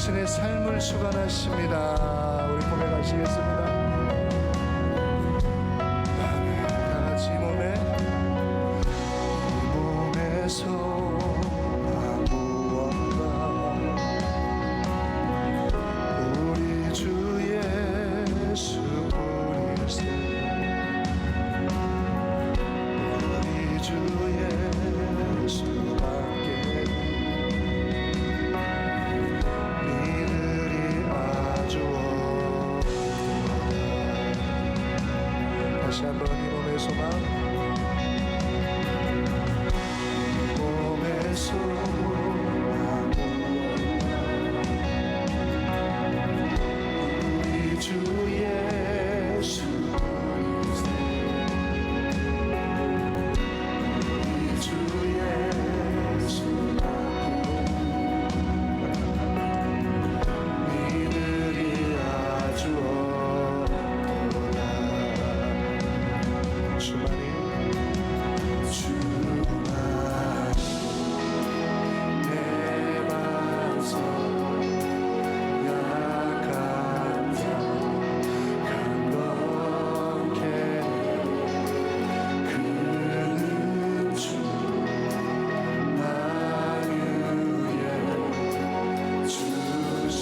당신의 삶을 주관하십니다. 우리 고백하시겠습니다. 다같이 몸에서 무언가 우리 주 예수 그리스도 우리 주 예수밖에 믿으리 아주 다시 한번 이 몸의 소망 몸에서 우리 주 예수 우리 주 예수 믿으리 아주 없도다. 주만이 내 반석 약한 자 강건케 그는 주 만유의 주시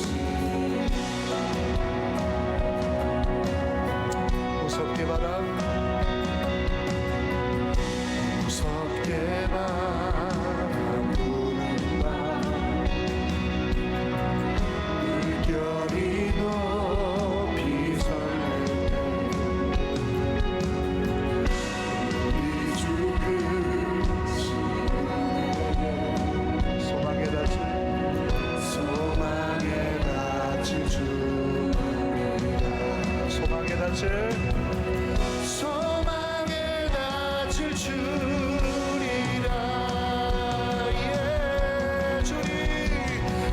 무섭게 바라 무섭게 바라보는 밤 물결이 높이 설렐 때 우리 주 그리스도에게 소망의 닻을 주리라. 소망의 닻을 주리라. 예 주님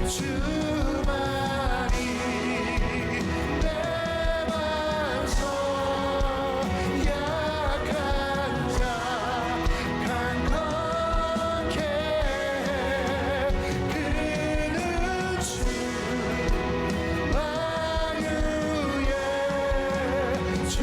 주만이 내 반석 약한 자 강건케 그는 주 만유의 주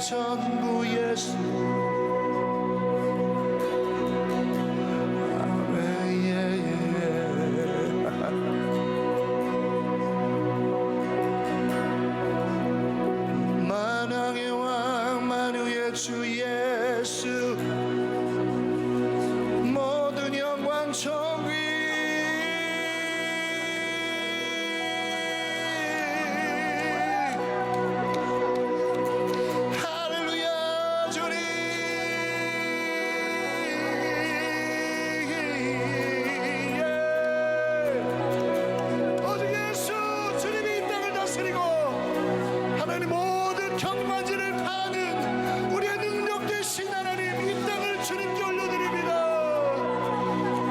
전부 예수. 아멘. 만왕의 왕 만유의 주 예수, 모든 영광 존귀 할렐루야. 주님 오직 예수 주님이 이 땅을 다스리고 하나님 모든 경만지를 파는 우리의 능력 되신 하나님, 이 땅을 주님께 올려드립니다.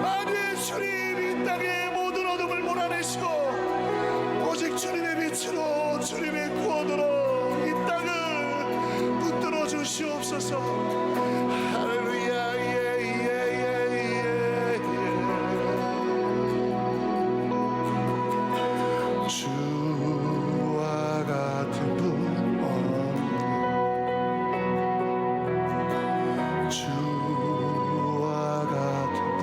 만유의 주님 이 땅의 모든 어둠을 몰아내시고 오직 주님의 빛으로 주님의 구원으로 이 땅을 붙들어 주시옵소서. 할렐루야. 주와 같은 분 없네. 주와 같은 분.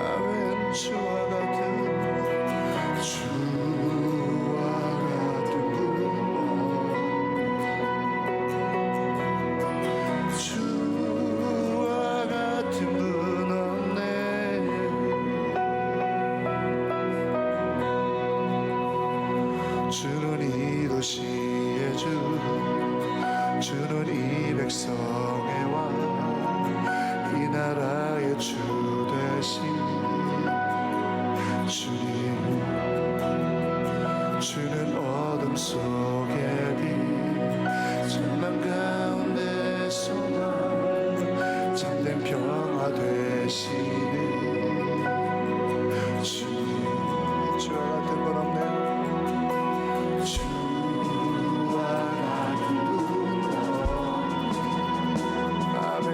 아멘. 주와 같은 분, 주와 같은 분 없네. 주와 같은 분 없네. 주는 이 도시의 주, 주는 이 백성의 왕, 이 나라의 주 되신 주님. 주는 어둠 속의 빛, 전망 가운데 소망, 참된 평화 되시는 주님. 주와 같은 분 없네. 주와 같은 분 없네. 아멘.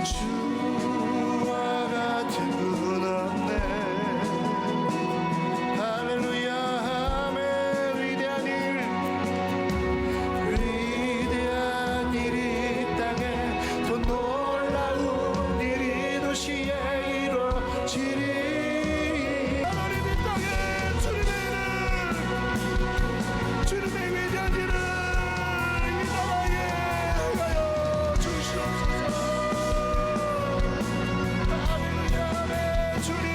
주와 같은 분 없네. 할렐루야. 아멘. 위대한 일이 이 땅에 더 놀라운 일이 도시에 이루어지리. 하나님 이 땅에 주님의 위대한 일을 이 나라에 행하여 주시옵소서. 할렐루야. 아멘. 주님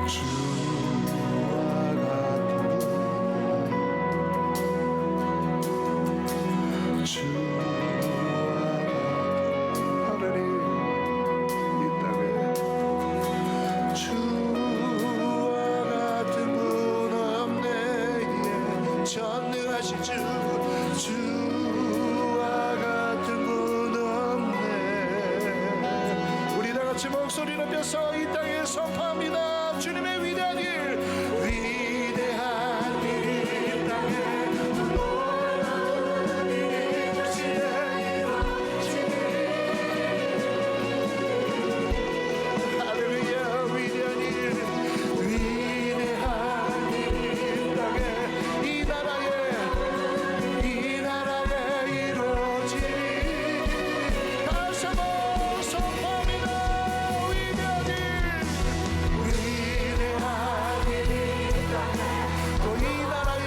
주와 같은 분, 주와 하나님 이 땅에 주와 같은 분 없네. 전능하신 주, 주와 같은 분 없네. 우리 다 같이 목소리 높여서 이 땅에 선포합니다. 주님의 위대한 일, 위대한 일 이 땅에 놀라운 일이 도시에 이루어지리. 할렐루야. 위대한 일, 위대한 일 이 땅에 이 나라에 이루어지리. 다시 한번 선포합니다. 위대한 일, 위대한 일 이 땅에 또 이 나라에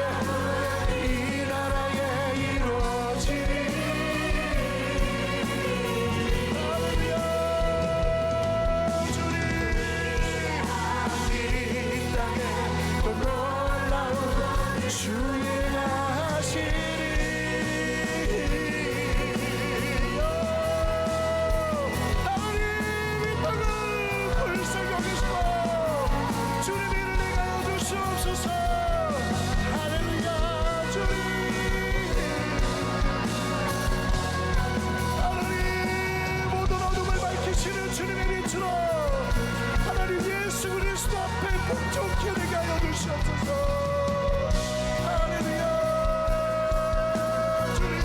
이루어지리. 할렐루야. 주님 이 땅에 또 놀라운 주의 하시리. 하나님 이 땅을 불쌍히 여기시고 주님의 일을 행하여 주시옵소서. 할렐루야. 주님 하나님 모든 어둠을 밝히시는 주님의 빛으로 하나님 예수 그리스도 앞에 풍족히 되게 하여 주시옵소서. 할렐루야. 주님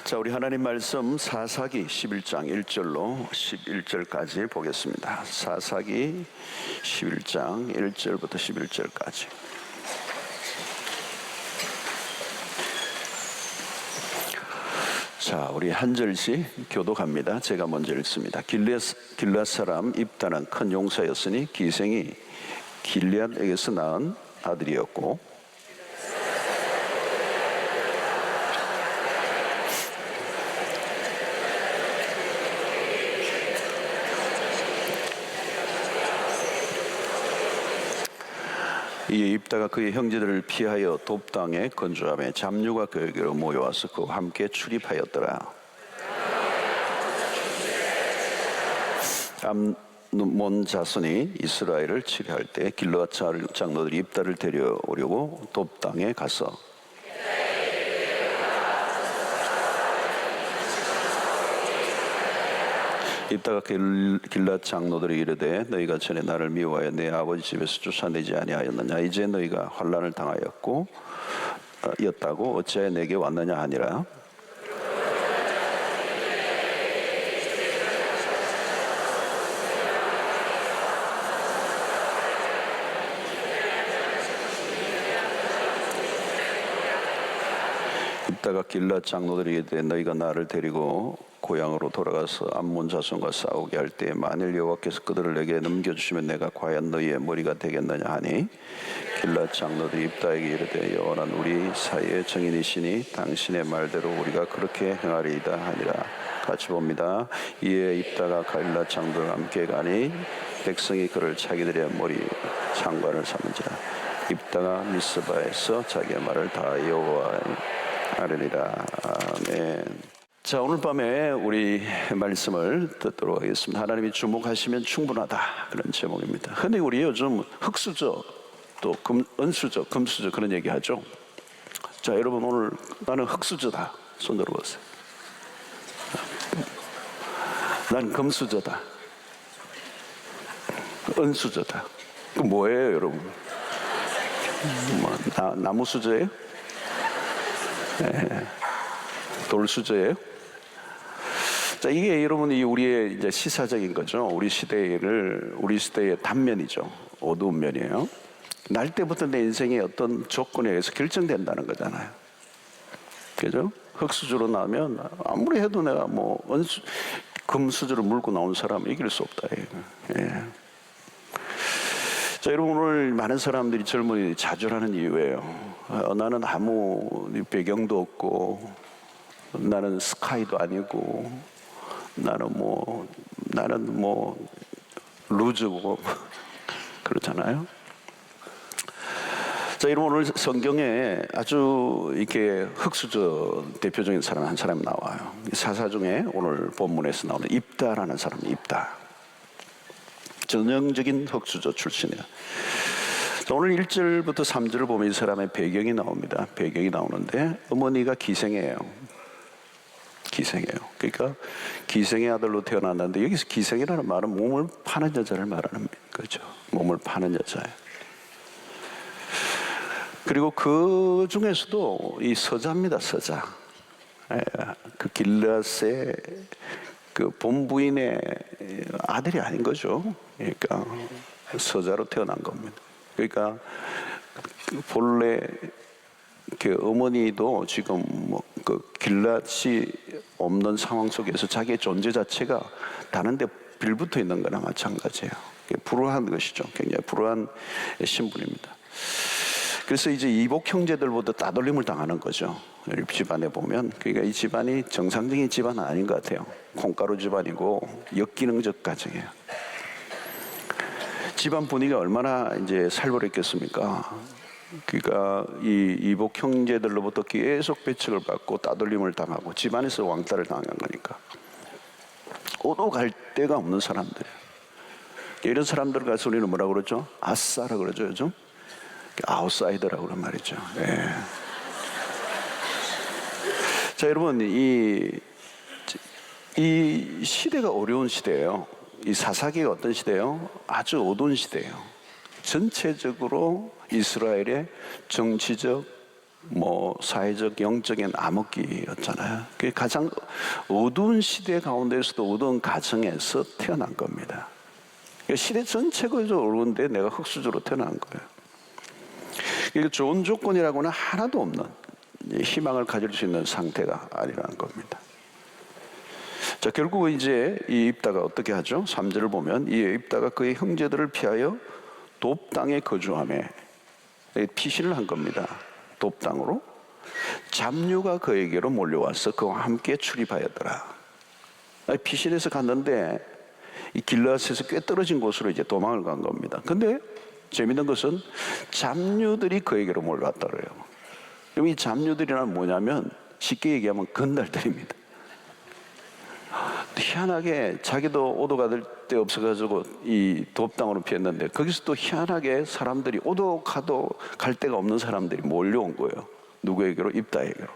자, 우리 하나님 말씀 사사기 11장 1절로 11절까지 보겠습니다. 사사기 11장 1절부터 11절까지. 자, 우리 한 절씩 교독합니다. 제가 먼저 읽습니다. 길앗 사람 입다는 큰 용사였으니 기생이 길앗에게서 낳은 아들이었고, 이에 입다가 그의 형제들을 피하여 돕당에 건조하며 잡류가 그에게로 모여와서 그와 함께 출입하였더라. 암몬 자손이 이스라엘을 치료할 때 길르앗 장로들이 입다를 데려오려고 돕당에 가서 입다가 길앗 장로들이 이르되 너희가 전에 나를 미워하여 내 아버지 집에서 쫓아내지 아니하였느냐. 이제 너희가 환난을 당하였고 였다고 어찌하여 내게 왔느냐 하니라. 입다가 길앗 장로들이 이르되 너희가 나를 데리고 고향으로 돌아가서 암몬 자손과 싸우게 할 때 만일 여호와께서 그들을 내게 넘겨주시면 내가 과연 너희의 머리가 되겠느냐 하니 길앗 장로들이 입다에게 이르되 여호와는 우리 사이의 증인이시니 당신의 말대로 우리가 그렇게 행하리이다 하니라. 같이 봅니다. 이에 입다가 길앗 장로들과 함께 가니 백성이 그를 자기들의 머리 장관을 삼은지라. 입다가 미스바에서 자기의 말을 다 여호와의 아뢰니라. 아멘. 자, 오늘 밤에 우리 말씀을 듣도록 하겠습니다. 하나님이 주목하시면 충분하다, 그런 제목입니다. 흔히 우리 요즘 흙수저 또 은수저, 금수저 그런 얘기 하죠. 자, 여러분 오늘 나는 흙수저다 손 들어보세요. 난 금수저다, 은수저다. 그 뭐예요 여러분? 나무 수저예요? 네. 돌 수저예요? 자, 이게 여러분 우리의 이제 시사적인 거죠. 우리 시대의 단면이죠. 어두운 면이에요. 날 때부터 내 인생의 어떤 조건에 의해서 결정된다는 거잖아요. 그죠? 흙수저로 나오면 아무리 해도 내가 뭐 금수저로 물고 나온 사람은 이길 수 없다. 예. 자, 여러분 오늘 많은 사람들이 젊은이들이 좌절하는 이유예요. 나는 아무 배경도 없고, 나는 스카이도 아니고, 나는 루즈고 그렇잖아요. 자, 여러분 오늘 성경에 아주 이렇게 흙수저 대표적인 사람 한 사람이 나와요. 사사 중에 오늘 본문에서 나오는 입다라는 사람이 입다. 전형적인 흙수저 출신이에요. 자, 오늘 1절부터 3절을 보면 이 사람의 배경이 나옵니다. 배경이 나오는데 어머니가 기생이에요. 그러니까 기생의 아들로 태어났는데 여기서 기생이라는 말은 몸을 파는 여자를 말하는 거죠. 몸을 파는 여자예요. 그리고 그 중에서도 이 서자입니다. 서자. 그 길앗의 그 본부인의 아들이 아닌 거죠. 그러니까 서자로 태어난 겁니다. 그러니까 본래 그 어머니도 지금 그 길앗이 없는 상황 속에서 자기의 존재 자체가 다른데 빌붙어 있는 거나 마찬가지예요. 불우한 것이죠. 굉장히 불우한 신분입니다. 그래서 이제 이복 형제들보다 따돌림을 당하는 거죠. 이 집안에 보면. 그러니까 이 집안이 정상적인 집안은 아닌 것 같아요. 콩가루 집안이고 역기능적 가정이에요. 집안 분위기가 얼마나 이제 살벌했겠습니까? 그러니까 이 이복 형제들로부터 계속 배척을 받고 따돌림을 당하고 집안에서 왕따를 당한 거니까 오도 갈 데가 없는 사람들. 이런 사람들 가서 우리는 뭐라고 그러죠? 아싸라 그러죠 요즘. 아웃사이더라고 그런 말이죠. 예. 자, 여러분 이 시대가 어려운 시대예요. 이 사사기가 어떤 시대예요? 아주 어두운 시대예요. 전체적으로 이스라엘의 정치적, 뭐 사회적 영적인 암흑기였잖아요. 그 가장 어두운 시대 가운데서도 어두운 가정에서 태어난 겁니다. 시대 전체가 어두운데 내가 흙수저로 태어난 거예요. 이게 좋은 조건이라고는 하나도 없는 희망을 가질 수 있는 상태가 아니라는 겁니다. 자, 결국은 이제 이 입다가 어떻게 하죠? 3절을 보면 이 입다가 그의 형제들을 피하여 돕 땅에 거주하며 피신을 한 겁니다. 돕 땅으로 잡류가 그에게로 몰려와서 그와 함께 출입하였더라. 피신해서 갔는데 이 길라앗에서 꽤 떨어진 곳으로 이제 도망을 간 겁니다. 근데 재밌는 것은 잡류들이 그에게로 몰려왔다 그래요. 그럼 이 잡류들이란 뭐냐면 쉽게 얘기하면 건달들입니다. 희한하게 자기도 오도 가들 데 없어가지고 이 돕 땅으로 피했는데 거기서 또 희한하게 사람들이 오도 가도 갈 데가 없는 사람들이 몰려온 거예요. 누구에게로? 입다에게로.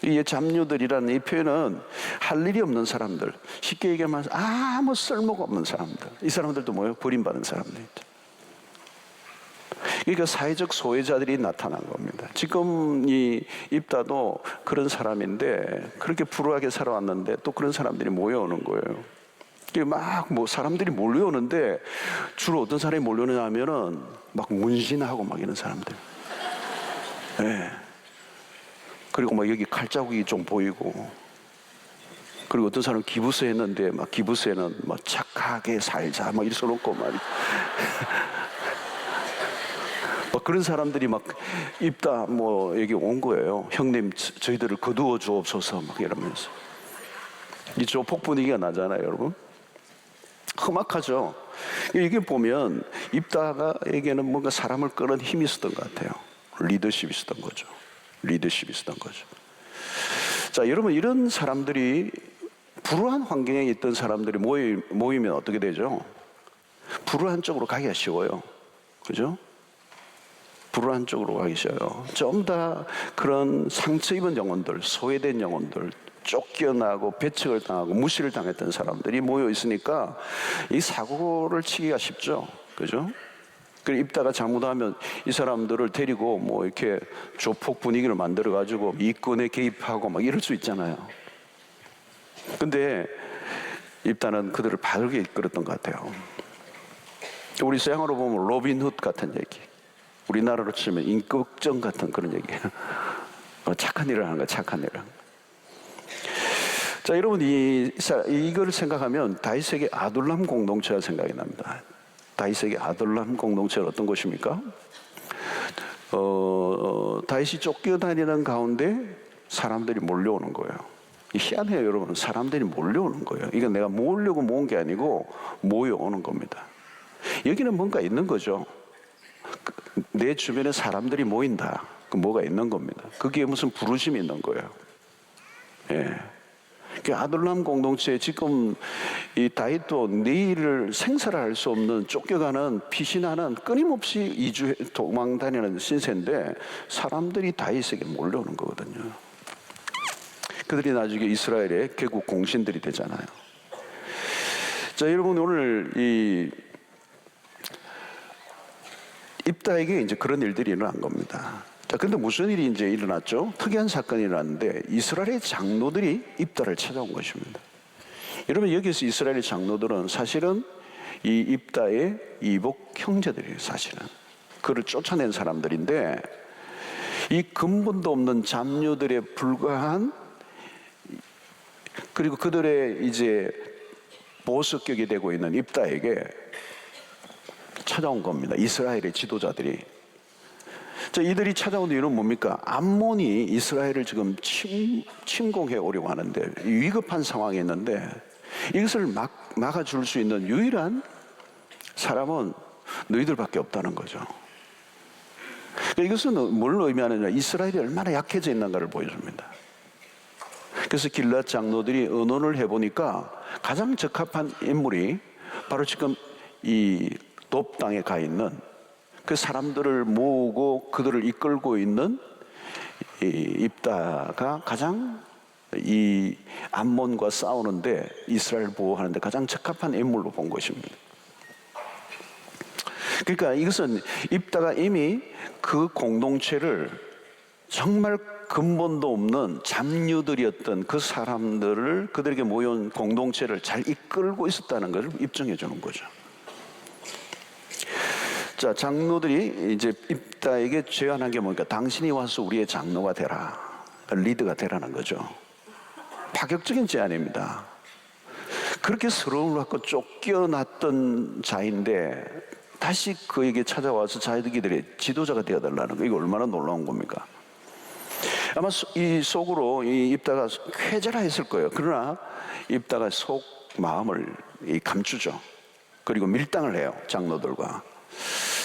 이 잡류들이라는 이 표현은 할 일이 없는 사람들, 쉽게 얘기하면 아무 쓸모가 없는 사람들. 이 사람들도 뭐예요? 버림받은 사람들이죠. 그러니까 사회적 소외자들이 나타난 겁니다. 지금 이 입다도 그런 사람인데 그렇게 불우하게 살아왔는데 또 그런 사람들이 모여오는 거예요. 막 뭐 사람들이 몰려오는데 주로 어떤 사람이 몰려오느냐 하면은 막 문신하고 막 이런 사람들. 네. 그리고 막 여기 칼자국이 좀 보이고, 그리고 어떤 사람은 기부스 했는데 막 기부스에는 막 착하게 살자 막 이렇게 써놓고 막 그런 사람들이 막 입다 뭐 여기 온 거예요. 형님 저희들을 거두어 주옵소서 막 이러면서. 이 조폭 분위기가 나잖아요, 여러분. 험악하죠. 이게 보면 입다가에게는 뭔가 사람을 끄는 힘이 있었던 것 같아요. 리더십이 있었던 거죠. 리더십이 있었던 거죠. 자, 여러분, 이런 사람들이 불우한 환경에 있던 사람들이 모이면 어떻게 되죠? 불우한 쪽으로 가기가 쉬워요. 그죠? 불우한 쪽으로 가기 쉬워요. 좀 다 그런 상처 입은 영혼들, 소외된 영혼들, 쫓겨나고 배척을 당하고 무시를 당했던 사람들이 모여 있으니까 이 사고를 치기가 쉽죠. 그죠? 그리고 입다가 잘못하면 이 사람들을 데리고 뭐 이렇게 조폭 분위기를 만들어 가지고 이권에 개입하고 막 이럴 수 있잖아요. 근데 입다는 그들을 바르게 이끌었던 것 같아요. 우리 서양으로 보면 로빈훗 같은 얘기, 우리나라로 치면 임꺽정 같은 그런 얘기예요. 착한 일을 하는 거야, 착한 일을. 자, 여러분, 이걸 생각하면 다윗에게 아둘람 공동체가 생각이 납니다. 다윗에게 아둘람 공동체는 어떤 것입니까? 다윗이 쫓겨다니는 가운데 사람들이 몰려오는 거예요. 희한해요, 여러분. 사람들이 몰려오는 거예요. 이건 내가 모으려고 모은 게 아니고 모여오는 겁니다. 여기는 뭔가 있는 거죠. 내 주변에 사람들이 모인다. 그 뭐가 있는 겁니다. 거기에 무슨 부르심이 있는 거예요. 예. 아둘람 공동체에 지금 이 다윗도 내일을 생사를 수 없는 쫓겨가는 피신하는 끊임없이 도망 다니는 신세인데 사람들이 다윗에게 몰려오는 거거든요. 그들이 나중에 이스라엘의 개국 공신들이 되잖아요. 자, 여러분, 오늘 이 입다에게 이제 그런 일들이 일어난 겁니다. 자, 근데 무슨 일이 이제 일어났죠? 특이한 사건이 일어났는데 이스라엘의 장로들이 입다를 찾아온 것입니다. 여러분, 여기서 이스라엘의 장로들은 사실은 이 입다의 이복 형제들이에요. 사실은 그를 쫓아낸 사람들인데 이 근본도 없는 잡류들에 불과한, 그리고 그들의 이제 보석격이 되고 있는 입다에게 찾아온 겁니다. 이스라엘의 지도자들이. 자, 이들이 찾아온 이유는 뭡니까? 암몬이 이스라엘을 지금 침공해 오려고 하는데 위급한 상황에 있는데 이것을 막아줄 수 있는 유일한 사람은 너희들밖에 없다는 거죠. 그러니까 이것은 뭘 의미하느냐? 이스라엘이 얼마나 약해져 있는가를 보여줍니다. 그래서 길앗 장로들이 의논을 해보니까 가장 적합한 인물이 바로 지금 이 돕 땅에 가 있는 그 사람들을 모으고 그들을 이끌고 있는 이 입다가 가장 이 암몬과 싸우는데 이스라엘 보호하는데 가장 적합한 인물로 본 것입니다. 그러니까 이것은 입다가 이미 그 공동체를 정말 근본도 없는 잡류들이었던 그 사람들을, 그들에게 모여온 공동체를 잘 이끌고 있었다는 것을 입증해 주는 거죠. 자, 장로들이 이제 입다에게 제안한 게 뭡니까? 당신이 와서 우리의 장로가 되라, 리더가 되라는 거죠. 파격적인 제안입니다. 그렇게 서러움을 갖고 쫓겨났던 자인데 다시 그에게 찾아와서 자기들의 지도자가 되어달라는 거, 이거 얼마나 놀라운 겁니까? 아마 이 속으로 이 입다가 쾌절했을 거예요. 그러나 입다가 속 마음을 감추죠. 그리고 밀당을 해요, 장로들과.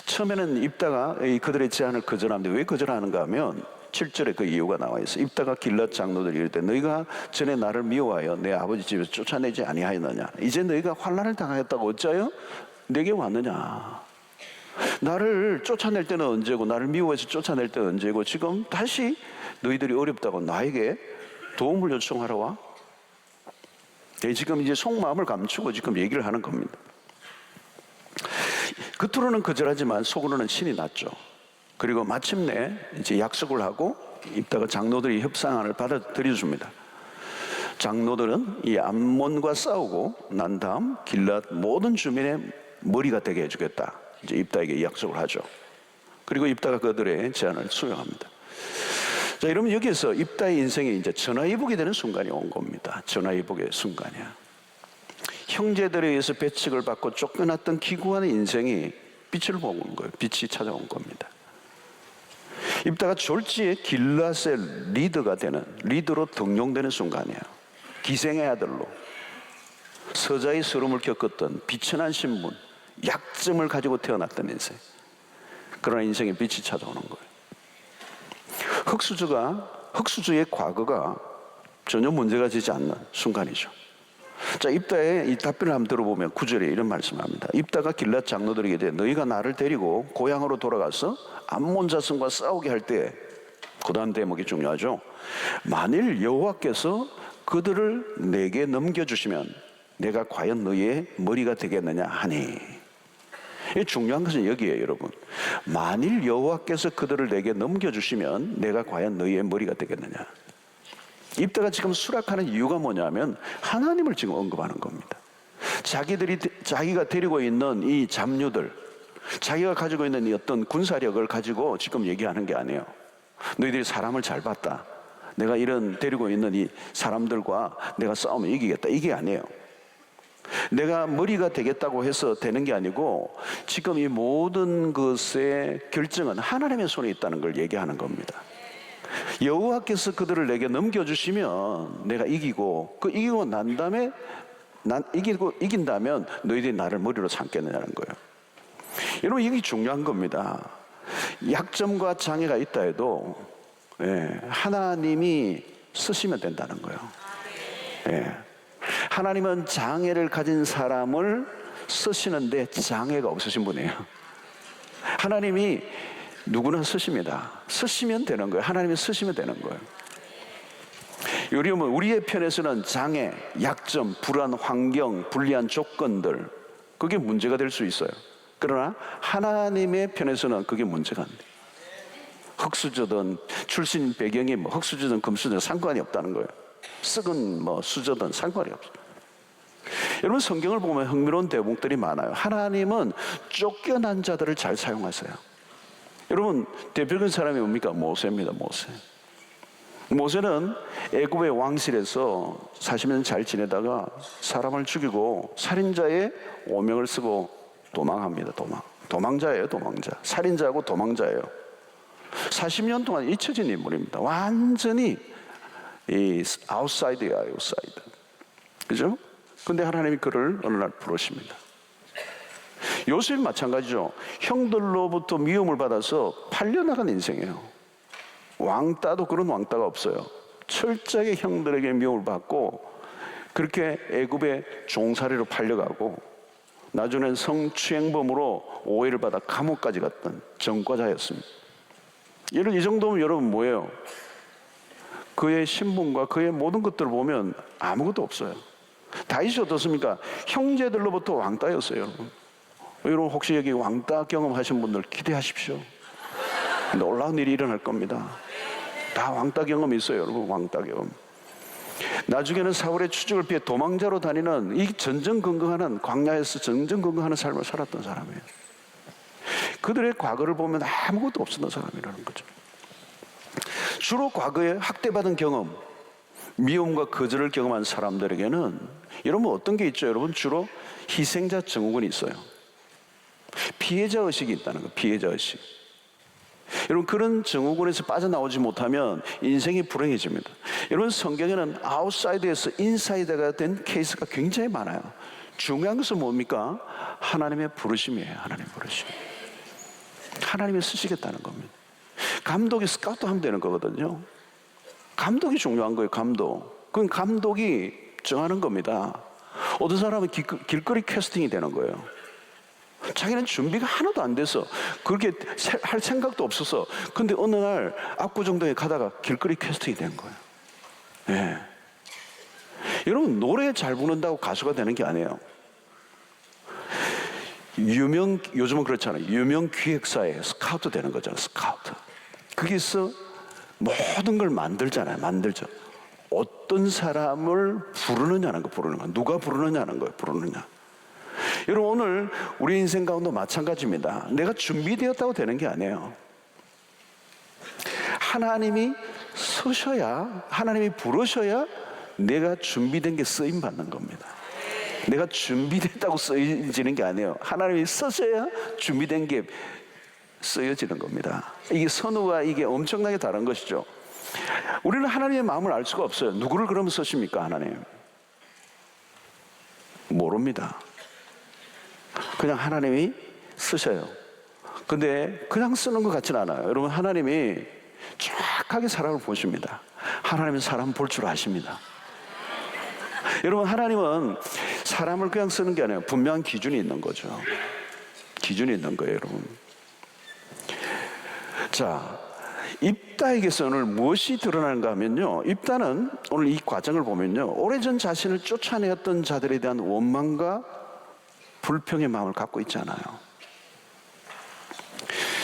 처음에는 입다가 그들의 제안을 거절하는데 왜 거절하는가 하면 7절에 그 이유가 나와 있어요. 입다가 길랏 장로들이 이럴 때, 너희가 전에 나를 미워하여 내 아버지 집에서 쫓아내지 아니하였느냐? 이제 너희가 환난을 당하였다고 어찌하여 내게 왔느냐? 나를 쫓아낼 때는 언제고, 나를 미워해서 쫓아낼 때는 언제고, 지금 다시 너희들이 어렵다고 나에게 도움을 요청하러 와? 지금 이제 속마음을 감추고 지금 얘기를 하는 겁니다. 겉으로는 거절하지만 속으로는 신이 났죠. 그리고 마침내 이제 약속을 하고 입다가 장로들이 협상안을 받아들여 줍니다. 장로들은 이 암몬과 싸우고 난 다음 길랏 모든 주민의 머리가 되게 해주겠다, 이제 입다에게 약속을 하죠. 그리고 입다가 그들의 제안을 수용합니다. 자, 여러분, 여기에서 입다의 인생이 이제 전화위복이 되는 순간이 온 겁니다. 전화위복의 순간이야. 형제들에 의해서 배척을 받고 쫓겨났던 기구한 인생이 빛을 보고 온 거예요. 빛이 찾아온 겁니다. 입다가 졸지에 길랏의 리더가 되는, 리더로 등용되는 순간이에요. 기생의 아들로 서자의 서름을 겪었던 비천한 신분, 약점을 가지고 태어났던 인생, 그러나 인생의 빛이 찾아오는 거예요. 흑수저의 과거가 전혀 문제가 되지 않는 순간이죠. 자, 입다의 이 답변을 한번 들어보면 9절에 이런 말씀을 합니다. 입다가 길랏 장로들에게 대해 너희가 나를 데리고 고향으로 돌아가서 암몬 자손과 싸우게 할 때, 그 다음 대목이 중요하죠. 만일 여호와께서 그들을 내게 넘겨주시면 내가 과연 너희의 머리가 되겠느냐 하니. 중요한 것은 여기에요, 여러분. 만일 여호와께서 그들을 내게 넘겨주시면 내가 과연 너희의 머리가 되겠느냐. 입다가 지금 수락하는 이유가 뭐냐면 하나님을 지금 언급하는 겁니다. 자기가 데리고 있는 이 잡류들, 자기가 가지고 있는 이 어떤 군사력을 가지고 지금 얘기하는 게 아니에요. 너희들이 사람을 잘 봤다, 내가 이런 데리고 있는 이 사람들과 내가 싸우면 이기겠다, 이게 아니에요. 내가 머리가 되겠다고 해서 되는 게 아니고 지금 이 모든 것의 결정은 하나님의 손에 있다는 걸 얘기하는 겁니다. 여호와께서 그들을 내게 넘겨주시면 내가 이기고, 그 이기고 난 다음에 이긴다면 너희들이 나를 머리로 삼겠느냐는 거예요. 여러분, 이게 중요한 겁니다. 약점과 장애가 있다 해도 하나님이 쓰시면 된다는 거예요. 하나님은 장애를 가진 사람을 쓰시는데 장애가 없으신 분이에요. 하나님이 누구나 쓰십니다. 쓰시면 되는 거예요. 하나님이 쓰시면 되는 거예요. 우리의 편에서는 장애, 약점, 불안, 환경, 불리한 조건들, 그게 문제가 될 수 있어요. 그러나 하나님의 편에서는 그게 문제가 안 돼요. 흑수저든 출신 배경이 흑수저든 금수저든 상관이 없다는 거예요. 썩은 수저든 상관이 없어요. 여러분, 성경을 보면 흥미로운 대목들이 많아요. 하나님은 쫓겨난 자들을 잘 사용하세요. 여러분, 대표적인 사람이 뭡니까? 모세입니다. 모세는 애굽의 왕실에서 40년 잘 지내다가 사람을 죽이고 살인자의 오명을 쓰고 도망합니다. 도망자예요. 살인자하고 도망자예요. 40년 동안 잊혀진 인물입니다. 완전히 이 아웃사이드예요. 그죠? 근데 하나님이 그를 어느 날 부르십니다. 요셉이 마찬가지죠. 형들로부터 미움을 받아서 팔려나간 인생이에요. 왕따도 그런 왕따가 없어요. 철저하게 형들에게 미움을 받고 그렇게 애굽의 종살이로 팔려가고 나중에는 성추행범으로 오해를 받아 감옥까지 갔던 전과자였습니다. 이 정도면 여러분 뭐예요? 그의 신분과 그의 모든 것들을 보면 아무것도 없어요. 다윗이 어떻습니까? 형제들로부터 왕따였어요. 여러분 혹시 여기 왕따 경험하신 분들 기대하십시오. 놀라운 일이 일어날 겁니다. 다 왕따 경험이 있어요, 여러분. 왕따 경험. 나중에는 사울의 추적을 피해 도망자로 다니는 이 전전긍긍하는, 광야에서 전전긍긍하는 삶을 살았던 사람이에요. 그들의 과거를 보면 아무것도 없었던 사람이라는 거죠. 주로 과거에 학대받은 경험, 미움과 거절을 경험한 사람들에게는 여러분 어떤 게 있죠? 여러분 주로 희생자 증후군이 있어요. 피해자 의식이 있다는 거예요. 피해자 의식. 여러분 그런 증후군에서 빠져나오지 못하면 인생이 불행해집니다. 여러분 성경에는 아웃사이드에서 인사이드가 된 케이스가 굉장히 많아요. 중요한 것은 뭡니까? 하나님의 부르심이에요. 하나님의 부르심. 하나님이 쓰시겠다는 겁니다. 감독이 스카우트 하면 되는 거거든요. 감독이 중요한 거예요. 감독. 그건 감독이 정하는 겁니다. 어떤 사람은 길거리 캐스팅이 되는 거예요. 자기는 준비가 하나도 안 돼서 그렇게 할 생각도 없어서, 근데 어느 날 압구정동에 가다가 길거리 캐스팅이 된 거예요. 네. 여러분 노래 잘 부른다고 가수가 되는 게 아니에요. 요즘은 그렇잖아요. 유명 기획사에 스카우트 되는 거잖아요. 스카우트. 거기서 모든 걸 만들잖아요. 만들죠. 어떤 사람을 부르느냐는 거, 부르는 거. 누가 부르느냐는 거예요. 부르느냐. 여러분 오늘 우리 인생 가운데 마찬가지입니다. 내가 준비되었다고 되는 게 아니에요. 하나님이 쓰셔야, 하나님이 부르셔야 내가 준비된 게 쓰임 받는 겁니다. 내가 준비됐다고 쓰여지는 게 아니에요. 하나님이 쓰셔야 준비된 게 쓰여지는 겁니다. 이게 선우와 이게 엄청나게 다른 것이죠. 우리는 하나님의 마음을 알 수가 없어요. 누구를 그러면 쓰십니까? 하나님 모릅니다. 그냥 하나님이 쓰셔요. 근데 그냥 쓰는 것 같지는 않아요. 여러분 하나님이 정확하게 사람을 보십니다. 하나님은 사람 볼 줄 아십니다. 여러분 하나님은 사람을 그냥 쓰는 게 아니에요. 분명한 기준이 있는 거죠. 기준이 있는 거예요, 여러분. 자, 입다에게서 오늘 무엇이 드러나는가 하면요, 입다는 오늘 이 과정을 보면요, 오래전 자신을 쫓아내었던 자들에 대한 원망과 불평의 마음을 갖고 있잖아요.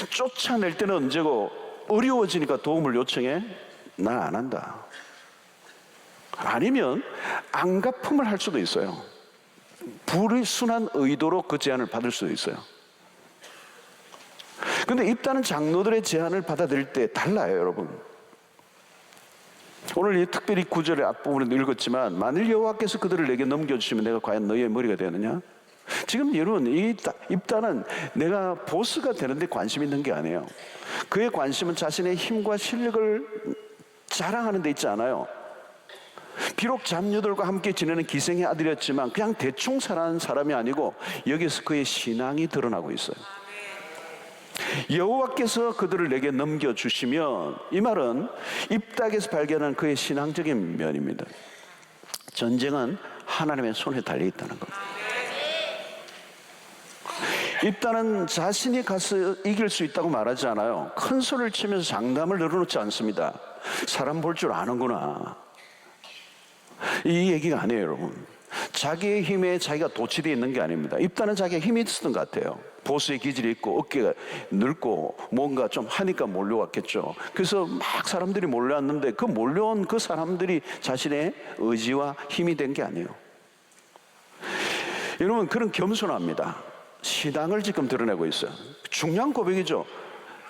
쫓아낼 때는 언제고 어려워지니까 도움을 요청해? 난 안 한다. 아니면 안갚음을 할 수도 있어요. 불순한 의도로 그 제안을 받을 수도 있어요. 근데 입다는 장로들의 제안을 받아들일 때 달라요, 여러분. 오늘 이 특별히 9절의 앞부분을 읽었지만, 만일 여호와께서 그들을 내게 넘겨주시면 내가 과연 너희의 머리가 되느냐? 지금 여러분 이 입다는 내가 보스가 되는데 관심 있는 게 아니에요. 그의 관심은 자신의 힘과 실력을 자랑하는 데 있지 않아요. 비록 잡류들과 함께 지내는 기생의 아들이었지만 그냥 대충 살아가는 사람이 아니고 여기서 그의 신앙이 드러나고 있어요. 여호와께서 그들을 내게 넘겨주시면, 이 말은 입닥에서 발견한 그의 신앙적인 면입니다. 전쟁은 하나님의 손에 달려있다는 겁니다. 입다는 자신이 가서 이길 수 있다고 말하지 않아요. 큰 소리를 치면서 장담을 늘어놓지 않습니다. 사람 볼 줄 아는구나, 이 얘기가 아니에요, 여러분. 자기의 힘에 자기가 도취되어 있는 게 아닙니다. 입다는 자기가 힘이 있었던 것 같아요. 보수의 기질이 있고 어깨가 늙고 뭔가 좀 하니까 몰려왔겠죠. 그래서 막 사람들이 몰려왔는데 그 몰려온 그 사람들이 자신의 의지와 힘이 된 게 아니에요. 여러분 그런 겸손합니다. 신앙을 지금 드러내고 있어요. 중요한 고백이죠.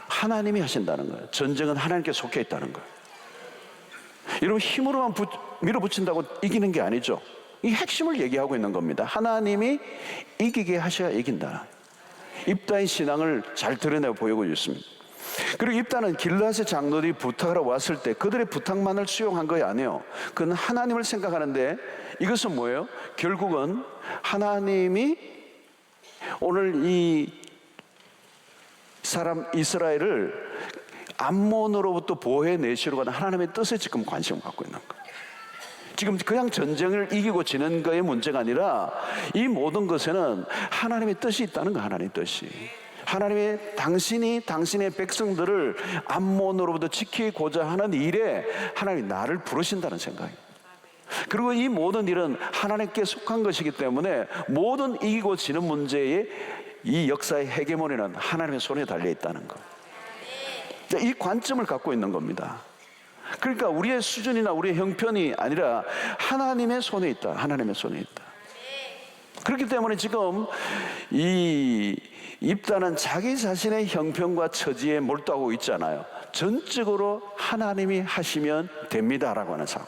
하나님이 하신다는 거예요. 전쟁은 하나님께 속해 있다는 거예요. 여러분 힘으로만 밀어붙인다고 이기는 게 아니죠. 이 핵심을 얘기하고 있는 겁니다. 하나님이 이기게 하셔야 이긴다. 입다의 신앙을 잘 드러내고 보이고 있습니다. 그리고 입다는 길르앗의 장로들이 부탁하러 왔을 때 그들의 부탁만을 수용한 것이 아니에요. 그는 하나님을 생각하는데, 이것은 뭐예요? 결국은 하나님이 오늘 이 사람 이스라엘을 암몬으로부터 보호해내시려고 하는 하나님의 뜻에 지금 관심을 갖고 있는 거예요. 지금 그냥 전쟁을 이기고 지는 거의 문제가 아니라 이 모든 것에는 하나님의 뜻이 있다는 거예요. 하나님의 뜻이. 하나님의 당신이 당신의 백성들을 암몬으로부터 지키고자 하는 일에 하나님이 나를 부르신다는 생각이에요. 그리고 이 모든 일은 하나님께 속한 것이기 때문에 모든 이기고 지는 문제의 이 역사의 헤게모니는 하나님의 손에 달려 있다는 것. 이 관점을 갖고 있는 겁니다. 그러니까 우리의 수준이나 우리의 형편이 아니라 하나님의 손에 있다. 하나님의 손에 있다. 그렇기 때문에 지금 이 입다는 자기 자신의 형편과 처지에 몰두하고 있잖아요. 전적으로 하나님이 하시면 됩니다라고 하는 사고.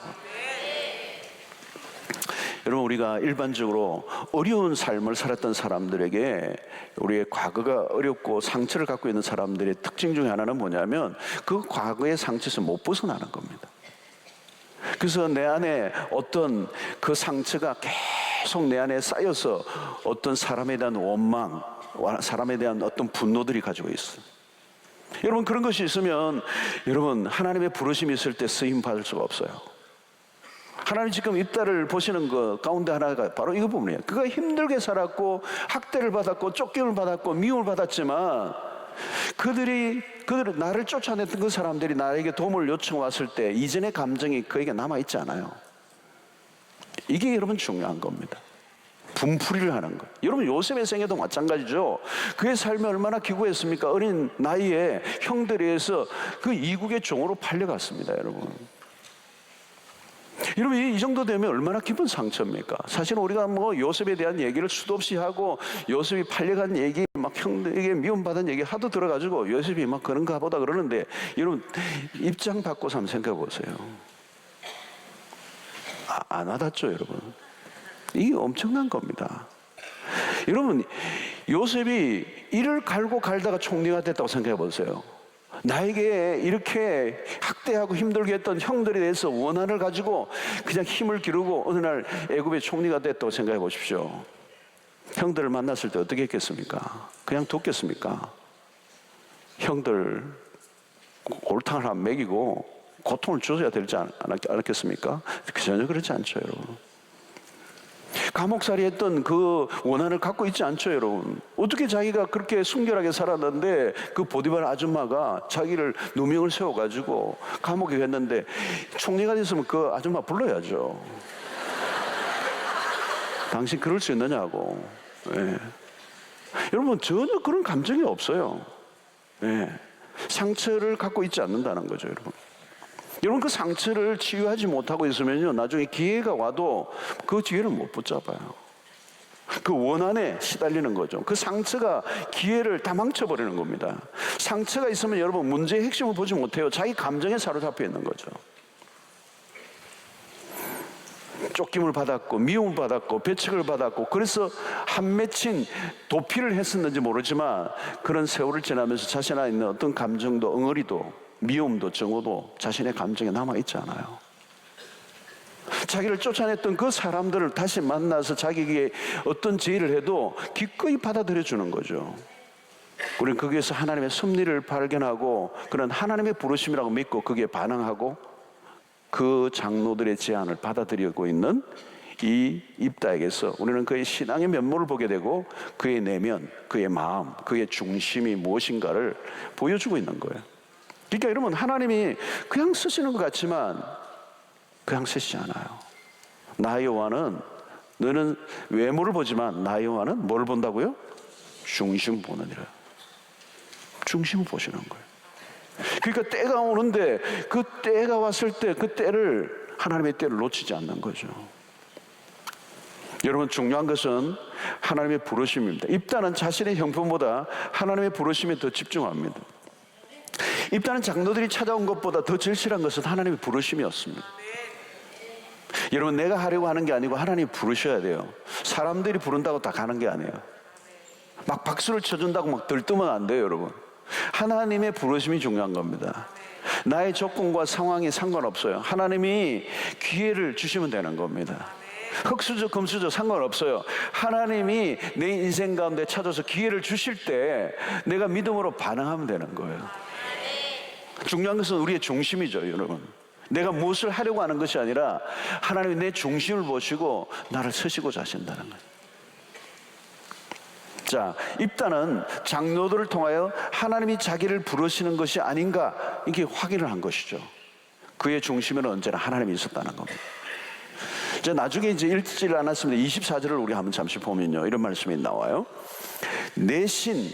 여러분, 우리가 일반적으로 어려운 삶을 살았던 사람들에게 우리의 과거가 어렵고 상처를 갖고 있는 사람들의 특징 중에 하나는 뭐냐면 그 과거의 상처에서 못 벗어나는 겁니다. 그래서 내 안에 어떤 그 상처가 계속 내 안에 쌓여서 어떤 사람에 대한 원망, 사람에 대한 어떤 분노들이 가지고 있어요. 여러분, 그런 것이 있으면 여러분 하나님의 부르심이 있을 때 쓰임 받을 수가 없어요. 하나님 지금 입다를 보시는 것 가운데 하나가 바로 이거 부분이에요. 그가 힘들게 살았고 학대를 받았고 쫓김을 받았고 미움을 받았지만 그들이 나를 쫓아냈던 그 사람들이 나에게 도움을 요청 왔을 때 이전의 감정이 그에게 남아있지 않아요. 이게 여러분 중요한 겁니다. 분풀이를 하는 것. 여러분, 요셉의 생애도 마찬가지죠. 그의 삶이 얼마나 기구했습니까? 어린 나이에 형들에 의해서 그 이국의 종으로 팔려갔습니다. 여러분, 이 정도 되면 얼마나 깊은 상처입니까? 사실 우리가 뭐 요셉에 대한 얘기를 수도 없이 하고 요셉이 팔려간 얘기, 막 형들에게 미움받은 얘기 하도 들어가지고 요셉이 막 그런가 보다 그러는데 여러분 입장 바꿔서 한번 생각해 보세요. 안 와닿죠, 여러분? 이게 엄청난 겁니다. 여러분, 요셉이 이를 갈고 갈다가 총리가 됐다고 생각해 보세요. 나에게 이렇게 학대하고 힘들게 했던 형들에 대해서 원한을 가지고 그냥 힘을 기르고 어느 날 애굽의 총리가 됐다고 생각해 보십시오. 형들을 만났을 때 어떻게 했겠습니까? 그냥 뒀겠습니까? 형들 골탕을 한번 먹이고 고통을 줘야 되지 않았겠습니까? 전혀 그렇지 않죠, 여러분. 감옥살이 했던 그 원한을 갖고 있지 않죠, 여러분. 어떻게 자기가 그렇게 순결하게 살았는데 그 보디발 아줌마가 자기를 누명을 세워가지고 감옥에 갔는데 총리가 됐으면 그 아줌마 불러야죠. 당신 그럴 수 있느냐고. 예. 여러분, 전혀 그런 감정이 없어요. 예. 상처를 갖고 있지 않는다는 거죠, 여러분. 여러분, 그 상처를 치유하지 못하고 있으면요, 나중에 기회가 와도 그 기회를 못 붙잡아요. 그 원한에 시달리는 거죠. 그 상처가 기회를 다 망쳐버리는 겁니다. 상처가 있으면 여러분 문제의 핵심을 보지 못해요. 자기 감정에 사로잡혀 있는 거죠. 쫓김을 받았고 미움을 받았고 배척을 받았고, 그래서 한 맺힌 도피를 했었는지 모르지만 그런 세월을 지나면서 자신 안에 있는 어떤 감정도, 엉어리도, 미움도, 정오도 자신의 감정에 남아있지 않아요. 자기를 쫓아냈던 그 사람들을 다시 만나서 자기에게 어떤 제의를 해도 기꺼이 받아들여 주는 거죠. 우리는 거기에서 하나님의 섭리를 발견하고 그런 하나님의 부르심이라고 믿고 거기에 반응하고 그 장로들의 제안을 받아들이고 있는 이 입다에게서 우리는 그의 신앙의 면모를 보게 되고 그의 내면, 그의 마음, 그의 중심이 무엇인가를 보여주고 있는 거예요. 그러니까 여러분, 하나님이 그냥 쓰시는 것 같지만 그냥 쓰시지 않아요. 나 여호와는, 너는 외모를 보지만 나 여호와는 뭘 본다고요? 중심을 보느니라. 중심을 보시는 거예요. 그러니까 때가 오는데 그 때가 왔을 때 그 때를, 하나님의 때를 놓치지 않는 거죠. 여러분, 중요한 것은 하나님의 부르심입니다. 입다는 자신의 형편보다 하나님의 부르심에 더 집중합니다. 입다는 장로들이 찾아온 것보다 더 절실한 것은 하나님의 부르심이었습니다. 여러분, 내가 하려고 하는 게 아니고 하나님이 부르셔야 돼요. 사람들이 부른다고 다 가는 게 아니에요. 막 박수를 쳐준다고 막 들뜨면 안 돼요, 여러분. 하나님의 부르심이 중요한 겁니다. 나의 조건과 상황이 상관없어요. 하나님이 기회를 주시면 되는 겁니다. 흙수저 금수저 상관없어요. 하나님이 내 인생 가운데 찾아서 기회를 주실 때 내가 믿음으로 반응하면 되는 거예요. 중요한 것은 우리의 중심이죠, 여러분. 내가 무엇을 하려고 하는 것이 아니라 하나님이 내 중심을 보시고 나를 쓰시고자 하신다는 거예요. 자, 입다는 장로들을 통하여 하나님이 자기를 부르시는 것이 아닌가, 이게 확인을 한 것이죠. 그의 중심에는 언제나 하나님이 있었다는 겁니다. 이제 나중에 이제 읽지를 않았습니다. 24절을 우리 한번 잠시 보면요, 이런 말씀이 나와요. 내신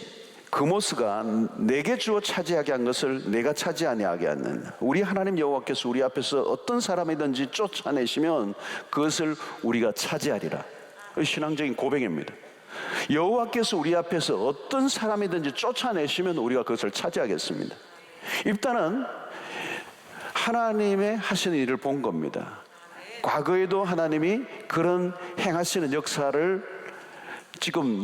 그모스가 내게 주어 차지하게 한 것을 내가 차지 아니하게 하는, 우리 하나님 여호와께서 우리 앞에서 어떤 사람이든지 쫓아내시면 그것을 우리가 차지하리라. 신앙적인 고백입니다. 여호와께서 우리 앞에서 어떤 사람이든지 쫓아내시면 우리가 그것을 차지하겠습니다. 입다는 하나님의 하시는 일을 본 겁니다. 과거에도 하나님이 그런 행하시는 역사를, 지금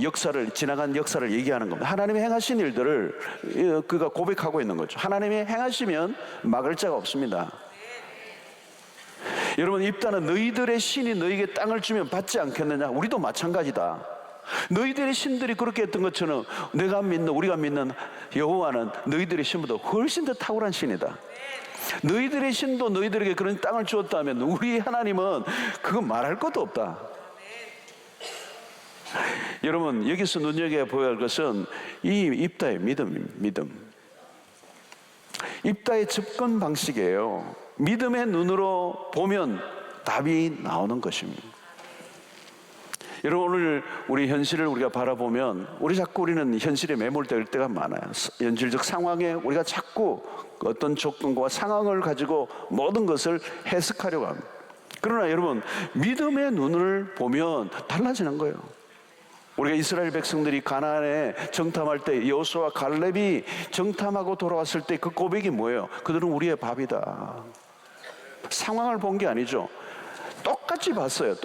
지나간 역사를 얘기하는 겁니다. 하나님의 행하신 일들을 그가 고백하고 있는 거죠. 하나님이 행하시면 막을 자가 없습니다. 여러분, 입다는 너희들의 신이 너희에게 땅을 주면 받지 않겠느냐? 우리도 마찬가지다. 너희들의 신들이 그렇게 했던 것처럼 우리가 믿는 여호와는 너희들의 신보다 훨씬 더 탁월한 신이다. 너희들의 신도 너희들에게 그런 땅을 주었다면 우리 하나님은 그거 말할 것도 없다. 여러분, 여기서 눈여겨보아야 할 것은 이 입다의 믿음. 입다의 접근 방식이에요. 믿음의 눈으로 보면 답이 나오는 것입니다. 여러분, 오늘 우리 현실을 우리가 바라보면 우리는 현실에 매몰될 때가 많아요. 현실적 상황에 우리가 자꾸 어떤 조건과 상황을 가지고 모든 것을 해석하려고 합니다. 그러나 여러분, 믿음의 눈을 보면 달라지는 거예요. 우리가 이스라엘 백성들이 가나안에 정탐할 때 여호수아와 갈렙이 정탐하고 돌아왔을 때 그 고백이 뭐예요? 그들은 우리의 밥이다. 상황을 본 게 아니죠. 똑같이 봤어요.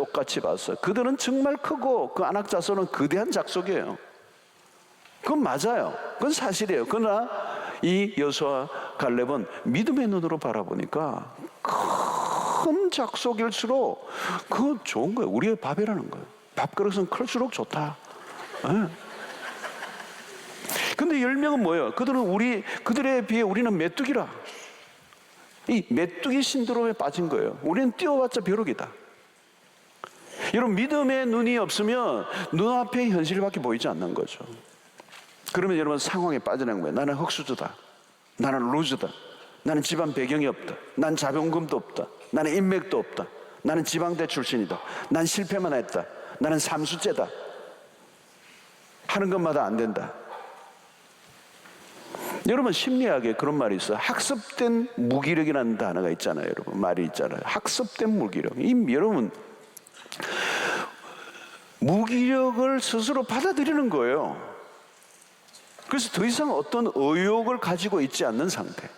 그들은 정말 크고 그 아낙 자손은 거대한 족속이에요. 그건 맞아요. 그건 사실이에요. 그러나 이 여호수아 갈렙은 믿음의 눈으로 바라보니까 큰 족속일수록 그건 좋은 거예요. 우리의 밥이라는 거예요. 밥그릇은 클수록 좋다. 근데 10명은 뭐예요? 그들에 비해 우리는 메뚜기라. 이 메뚜기 신드롬에 빠진 거예요. 우리는 뛰어봤자 벼룩이다. 여러분, 믿음의 눈이 없으면 눈앞의 현실밖에 보이지 않는 거죠. 그러면 여러분, 상황에 빠져나간 거예요. 나는 흙수저다. 나는 루즈다. 나는 집안 배경이 없다. 난 자본금도 없다. 나는 인맥도 없다. 나는 지방대 출신이다. 난 실패만 했다. 나는 삼수째다. 하는 것마다 안 된다. 여러분, 심리학에 그런 말이 있어요. 학습된 무기력이라는 단어가 있잖아요. 여러분, 말이 있잖아요. 학습된 무기력. 여러분, 무기력을 스스로 받아들이는 거예요. 그래서 더 이상 어떤 의욕을 가지고 있지 않는 상태.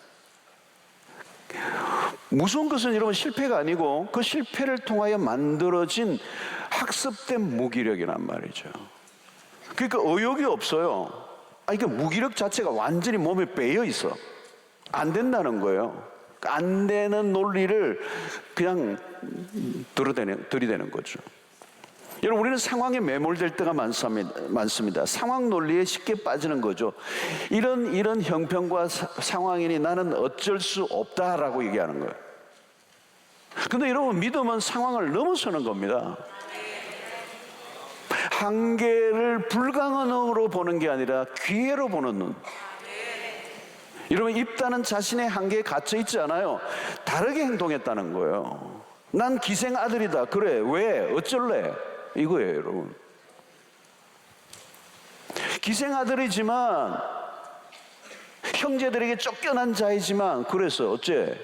무서운 것은 여러분, 실패가 아니고 그 실패를 통하여 만들어진 학습된 무기력이란 말이죠. 그러니까 의욕이 없어요. 그러니까 무기력 자체가 완전히 몸에 빼여 있어. 안 된다는 거예요. 안 되는 논리를 그냥 들이대는 거죠. 여러분, 우리는 상황에 매몰될 때가 많습니다. 상황 논리에 쉽게 빠지는 거죠. 이런 형편과 상황이니 나는 어쩔 수 없다라고 얘기하는 거예요. 근데 여러분, 믿음은 상황을 넘어서는 겁니다. 한계를 불가능으로 보는 게 아니라 기회로 보는 눈. 여러분, 입다는 자신의 한계에 갇혀 있지 않아요. 다르게 행동했다는 거예요. 난 기생 아들이다. 그래, 왜? 어쩔래? 이거예요, 여러분. 기생 아들이지만 형제들에게 쫓겨난 자이지만 그래서 어째?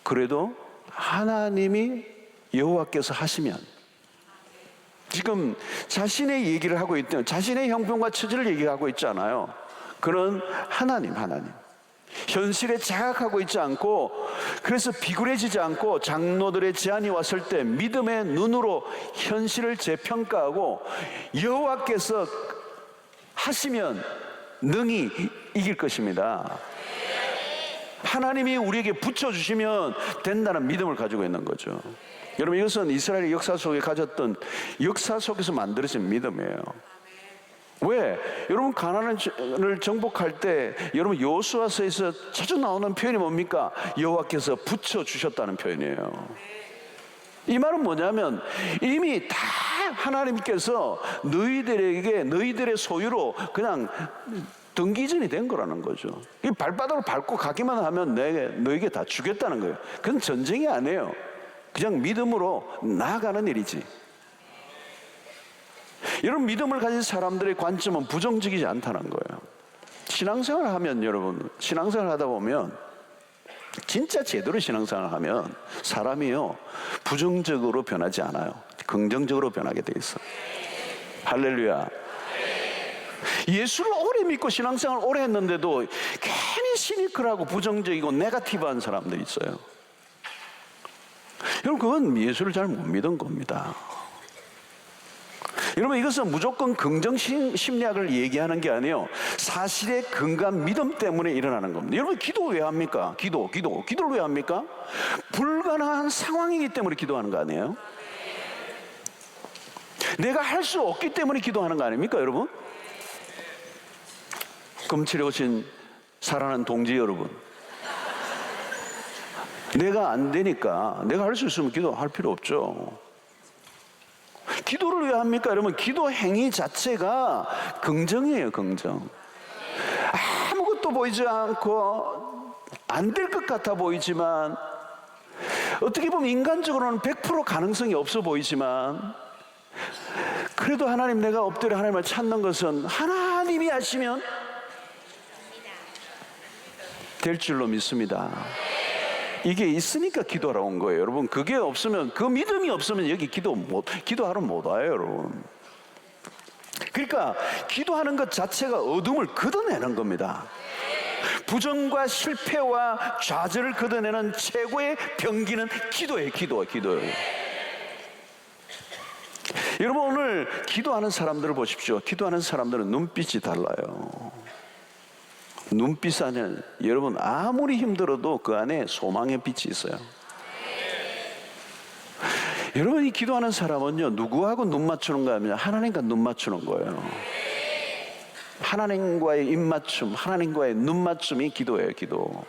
그래도 하나님이 여호와께서 하시면, 지금 자신의 얘기를 하고 있던, 자신의 형편과 처지를 얘기하고 있지 않아요. 그는 하나님 현실에 자각하고 있지 않고, 그래서 비굴해지지 않고 장로들의 제안이 왔을 때 믿음의 눈으로 현실을 재평가하고 여호와께서 하시면 능히 이길 것입니다. 하나님이 우리에게 붙여주시면 된다는 믿음을 가지고 있는 거죠. 여러분, 이것은 이스라엘의 역사 속에 가졌던, 역사 속에서 만들어진 믿음이에요. 왜? 여러분, 가나안을 정복할 때 여러분 여호수아서에서 자주 나오는 표현이 뭡니까? 여호와께서 붙여주셨다는 표현이에요. 이 말은 뭐냐면 이미 다 하나님께서 너희들에게 너희들의 소유로 그냥 등기전이 된 거라는 거죠. 이 발바닥으로 밟고 가기만 하면 너에게 다 주겠다는 거예요. 그건 전쟁이 아니에요. 그냥 믿음으로 나아가는 일이지. 여러분, 믿음을 가진 사람들의 관점은 부정적이지 않다는 거예요. 신앙생활 하면 여러분, 신앙생활 하다 보면 진짜 제대로 신앙생활 하면 사람이요 부정적으로 변하지 않아요. 긍정적으로 변하게 돼 있어. 할렐루야. 예수를 오래 믿고 신앙생활 오래 했는데도 괜히 시니컬하고 부정적이고 네거티브한 사람들이 있어요. 여러분, 그건 예수를 잘 못 믿은 겁니다. 여러분, 이것은 무조건 긍정 심리학을 얘기하는 게 아니에요. 사실의 근거한 믿음 때문에 일어나는 겁니다. 여러분, 기도 왜 합니까? 기도를 왜 합니까? 불가능한 상황이기 때문에 기도하는 거 아니에요? 내가 할 수 없기 때문에 기도하는 거 아닙니까, 여러분? 금칠에 오신 사랑하는 동지 여러분, 내가 안 되니까, 내가 할 수 있으면 기도할 필요 없죠. 기도를 왜 합니까? 여러분, 기도 행위 자체가 긍정이에요, 긍정. 아무것도 보이지 않고 안 될 것 같아 보이지만, 어떻게 보면 인간적으로는 100% 가능성이 없어 보이지만, 그래도 하나님, 내가 엎드려 하나님을 찾는 것은 하나님이 하시면 될 줄로 믿습니다. 이게 있으니까 기도하러 온 거예요, 여러분. 그게 없으면, 그 믿음이 없으면 여기 기도하러 못 와요, 여러분. 그러니까 기도하는 것 자체가 어둠을 걷어내는 겁니다. 부정과 실패와 좌절을 걷어내는 최고의 병기는 기도예요, 기도예요. 여러분, 오늘 기도하는 사람들을 보십시오. 기도하는 사람들은 눈빛이 달라요. 눈빛 안에, 여러분, 아무리 힘들어도 그 안에 소망의 빛이 있어요. 여러분이 기도하는 사람은요, 누구하고 눈 맞추는 거 하면 하나님과 눈 맞추는 거예요. 하나님과의 입맞춤, 하나님과의 눈 맞춤이 기도예요, 기도.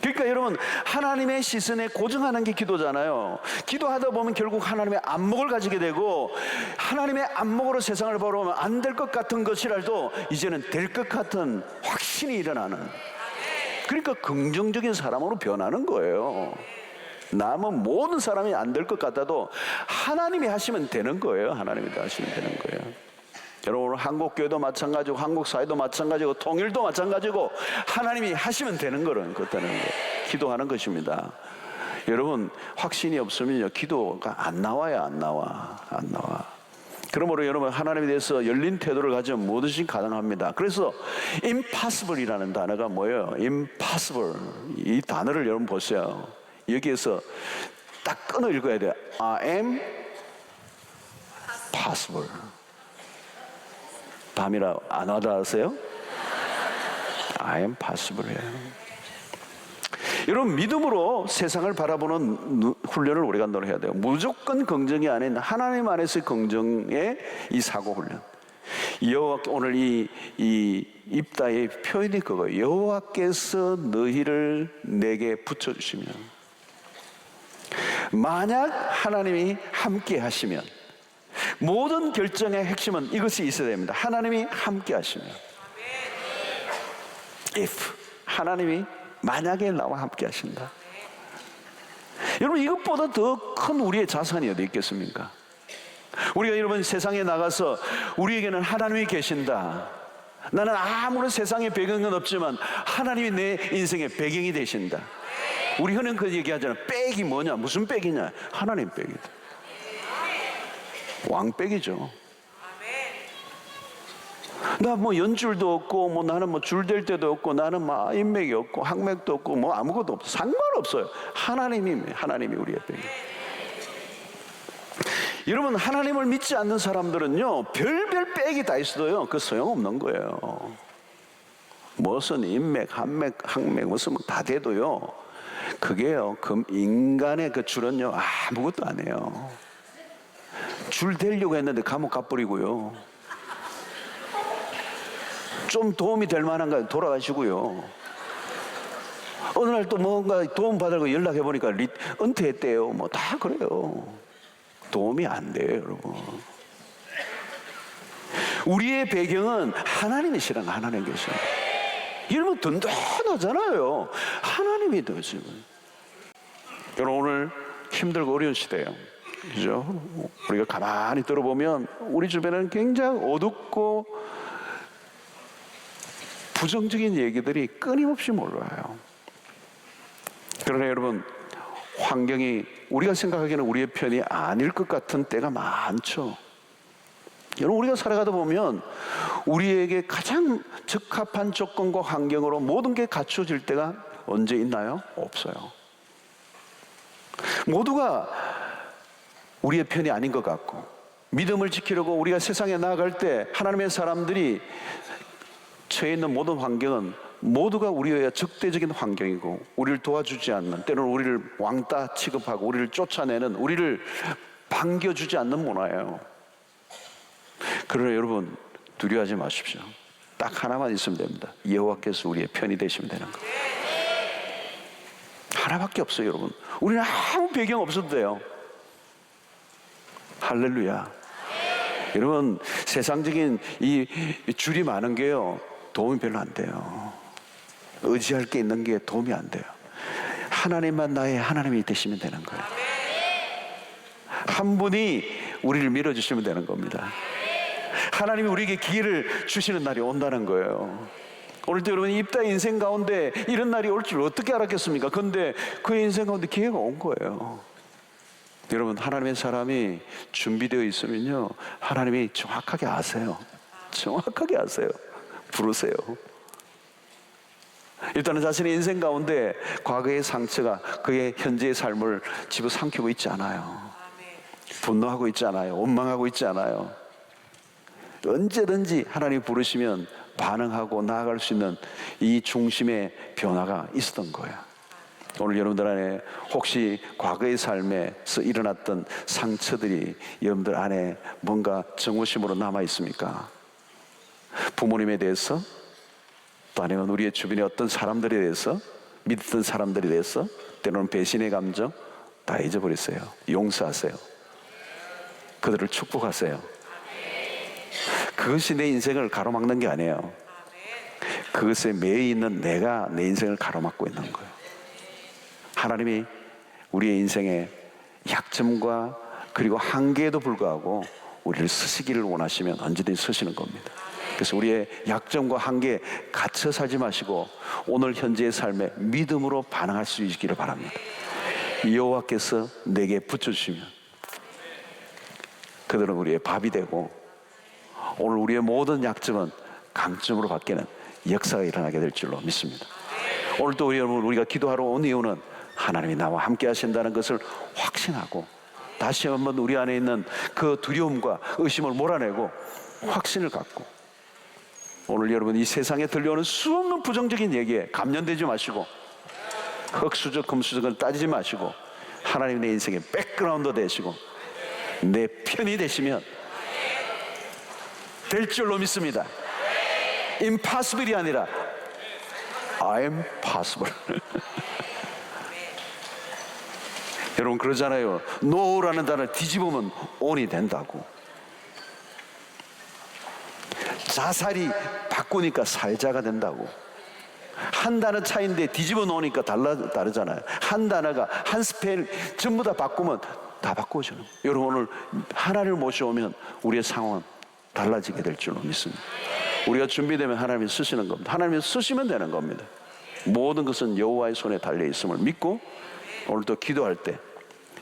그러니까 여러분, 하나님의 시선에 고정하는 게 기도잖아요. 기도하다 보면 결국 하나님의 안목을 가지게 되고, 하나님의 안목으로 세상을 바라보면 안 될 것 같은 것이라도 이제는 될 것 같은 확신이 일어나는, 그러니까 긍정적인 사람으로 변하는 거예요. 남은 모든 사람이 안 될 것 같아도 하나님이 하시면 되는 거예요. 하나님이 하시면 되는 거예요. 여러분, 한국교회도 마찬가지고 한국 사회도 마찬가지고 통일도 마찬가지고 하나님이 하시면 되는 거는 그렇다는 거예요. 기도하는 것입니다. 여러분, 확신이 없으면요, 기도가 안 나와요. 안 나와. 그러므로 여러분, 하나님에 대해서 열린 태도를 가지면 뭐든지 가능합니다. 그래서 impossible이라는 단어가 뭐예요? impossible, 이 단어를 여러분 보세요. 여기에서 딱 끊어 읽어야 돼요. I am possible. 밤이라 안 와닿으세요? I am possible이에요. 여러분, 믿음으로 세상을 바라보는 훈련을 우리가 해야 돼요. 무조건 긍정이 아닌 하나님 안에서의 긍정의 이 사고 훈련. 여호와께, 오늘 이 입다의 표현이 그거예요. 여호와께서 너희를 내게 붙여주시면, 만약 하나님이 함께 하시면, 모든 결정의 핵심은 이것이 있어야 됩니다. 하나님이 함께 하시면, if, 하나님이 만약에 나와 함께 하신다. 여러분, 이것보다 더 큰 우리의 자산이 어디 있겠습니까? 우리가 여러분 세상에 나가서 우리에게는 하나님이 계신다. 나는 아무런 세상의 배경은 없지만 하나님이 내 인생의 배경이 되신다. 우리 흔히 그 얘기하잖아요. 백이 뭐냐? 무슨 백이냐? 하나님 백이다. 왕백이죠. 나 뭐 연줄도 없고, 뭐 나는 뭐 줄 댈 때도 없고, 나는 막 인맥이 없고, 학맥도 없고, 뭐 아무것도 없어. 상관없어요. 하나님이 우리의 백. 여러분, 하나님을 믿지 않는 사람들은요, 별별 백이 다 있어도요, 그 소용없는 거예요. 무슨 인맥, 학맥, 무슨 다 돼도요, 그게요, 그 인간의 그 줄은요, 아무것도 안 해요. 줄 대려고 했는데 감옥 가버리고요. 좀 도움이 될 만한가 돌아가시고요. 어느 날 또 뭔가 도움 받으려고 연락해 보니까 은퇴했대요. 뭐 다 그래요. 도움이 안 돼요, 여러분. 우리의 배경은 하나님이시라는, 하나님 계셔. 여러분, 든든하잖아요. 하나님이 되시면. 여러분, 오늘 힘들고 어려운 시대예요. 그죠? 우리가 가만히 들어보면 우리 주변에는 굉장히 어둡고 부정적인 얘기들이 끊임없이 몰려와요. 그러나 여러분, 환경이 우리가 생각하기에는 우리의 편이 아닐 것 같은 때가 많죠. 여러분, 우리가 살아가다 보면 우리에게 가장 적합한 조건과 환경으로 모든 게 갖춰질 때가 언제 있나요? 없어요. 모두가 우리의 편이 아닌 것 같고, 믿음을 지키려고 우리가 세상에 나아갈 때 하나님의 사람들이 처해 있는 모든 환경은 모두가 우리의 적대적인 환경이고, 우리를 도와주지 않는, 때로는 우리를 왕따 취급하고 우리를 쫓아내는, 우리를 반겨주지 않는 문화예요. 그러나 여러분, 두려워하지 마십시오. 딱 하나만 있으면 됩니다. 여호와께서 우리의 편이 되시면 되는 거예요. 하나밖에 없어요. 여러분, 우리는 아무 배경 없어도 돼요. 할렐루야. 여러분, 세상적인 이 줄이 많은 게요, 도움이 별로 안 돼요. 의지할 게 있는 게 도움이 안 돼요. 하나님만 나의 하나님이 되시면 되는 거예요. 한 분이 우리를 밀어주시면 되는 겁니다. 하나님이 우리에게 기회를 주시는 날이 온다는 거예요. 오늘도 여러분, 입다 인생 가운데 이런 날이 올 줄 어떻게 알았겠습니까? 그런데 그의 인생 가운데 기회가 온 거예요. 여러분, 하나님의 사람이 준비되어 있으면요, 하나님이 정확하게 아세요. 정확하게 아세요. 부르세요. 일단은 자신의 인생 가운데 과거의 상처가 그의 현재의 삶을 집어삼키고 있지 않아요. 분노하고 있지 않아요. 원망하고 있지 않아요. 언제든지 하나님 부르시면 반응하고 나아갈 수 있는 이 중심의 변화가 있었던 거예요. 오늘 여러분들 안에 혹시 과거의 삶에서 일어났던 상처들이 여러분들 안에 뭔가 정오심으로 남아 있습니까? 부모님에 대해서, 또 아니면 우리의 주변의 어떤 사람들에 대해서, 믿었던 사람들에 대해서, 때로는 배신의 감정 다 잊어버리세요. 용서하세요. 그들을 축복하세요. 그것이 내 인생을 가로막는 게 아니에요. 그것에 매여 있는 내가 내 인생을 가로막고 있는 거예요. 하나님이 우리의 인생의 약점과 그리고 한계에도 불구하고 우리를 쓰시기를 원하시면 언제든지 쓰시는 겁니다. 그래서 우리의 약점과 한계에 갇혀 살지 마시고 오늘 현재의 삶에 믿음으로 반응할 수 있기를 바랍니다. 여호와께서 내게 붙여주시면 그들은 우리의 밥이 되고, 오늘 우리의 모든 약점은 강점으로 바뀌는 역사가 일어나게 될 줄로 믿습니다. 오늘 또 우리가 기도하러 온 이유는 하나님이 나와 함께 하신다는 것을 확신하고, 다시 한번 우리 안에 있는 그 두려움과 의심을 몰아내고 확신을 갖고, 오늘 여러분, 이 세상에 들려오는 수없는 부정적인 얘기에 감련되지 마시고, 흙수저 금수저는 따지지 마시고, 하나님 내 인생의 백그라운드 되시고 내 편이 되시면 될 줄로 믿습니다. impossible이 아니라 I am possible. 여러분, 그러잖아요. no라는 단어를 뒤집으면 on이 된다고. 자살이 바꾸니까 살자가 된다고. 한 단어 차이인데 뒤집어 놓으니까 다르잖아요. 한 단어가 한 스펠 전부 다 바꾸면 다 바꿔주는. 여러분, 오늘 하나님을 모셔오면 우리의 상황은 달라지게 될 줄로 믿습니다. 우리가 준비되면 하나님이 쓰시는 겁니다. 하나님이 쓰시면 되는 겁니다. 모든 것은 여호와의 손에 달려 있음을 믿고, 오늘 또 기도할 때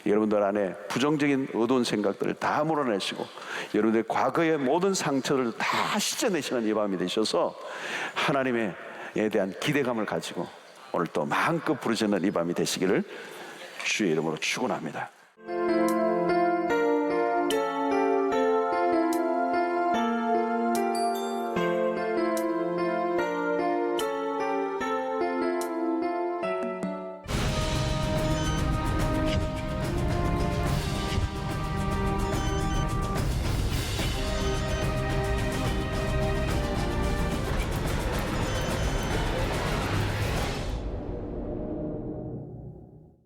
여러분들 안에 부정적인 어두운 생각들을 다 몰아내시고, 여러분들의 과거의 모든 상처를 다 씻어내시는 이 밤이 되셔서 하나님에 대한 기대감을 가지고 오늘 또 마음껏 부르짖는 이 밤이 되시기를 주의 이름으로 축원합니다.